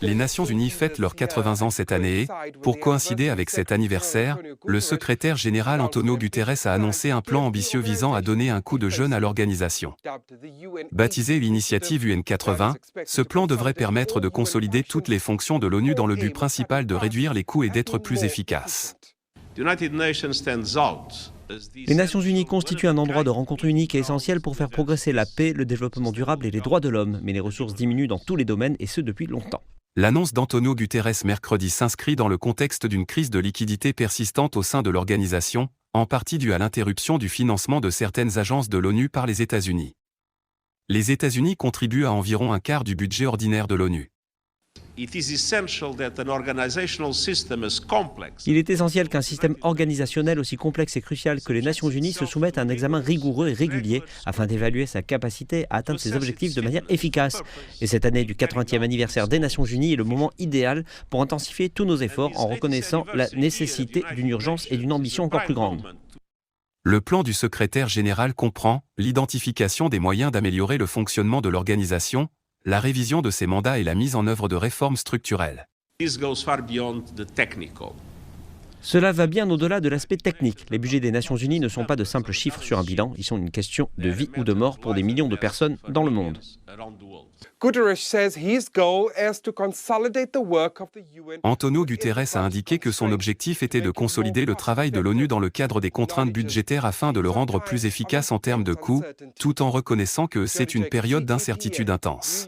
Les Nations Unies fêtent leurs 80 ans cette année et, pour coïncider avec cet anniversaire, le secrétaire général António Guterres a annoncé un plan ambitieux visant à donner un coup de jeune à l'organisation. Baptisé l'initiative UN 80, ce plan devrait permettre de consolider toutes les fonctions de l'ONU dans le but principal de réduire les coûts et d'être plus efficace. Les Nations Unies constituent un endroit de rencontre unique et essentiel pour faire progresser la paix, le développement durable et les droits de l'homme, mais les ressources diminuent dans tous les domaines et ce depuis longtemps. L'annonce d'António Guterres mercredi s'inscrit dans le contexte d'une crise de liquidité persistante au sein de l'organisation, en partie due à l'interruption du financement de certaines agences de l'ONU par les États-Unis. Les États-Unis contribuent à environ un quart du budget ordinaire de l'ONU. Il est essentiel qu'un système organisationnel aussi complexe et crucial que les Nations Unies se soumette à un examen rigoureux et régulier afin d'évaluer sa capacité à atteindre ses objectifs de manière efficace. Et cette année du 80e anniversaire des Nations Unies est le moment idéal pour intensifier tous nos efforts en reconnaissant la nécessité d'une urgence et d'une ambition encore plus grande. Le plan du secrétaire général comprend l'identification des moyens d'améliorer le fonctionnement de l'organisation, la révision de ses mandats et la mise en œuvre de réformes structurelles. Cela va bien au-delà de l'aspect technique. Les budgets des Nations Unies ne sont pas de simples chiffres sur un bilan, ils sont une question de vie ou de mort pour des millions de personnes dans le monde. António Guterres a indiqué que son objectif était de consolider le travail de l'ONU dans le cadre des contraintes budgétaires afin de le rendre plus efficace en termes de coûts, tout en reconnaissant que c'est une période d'incertitude intense.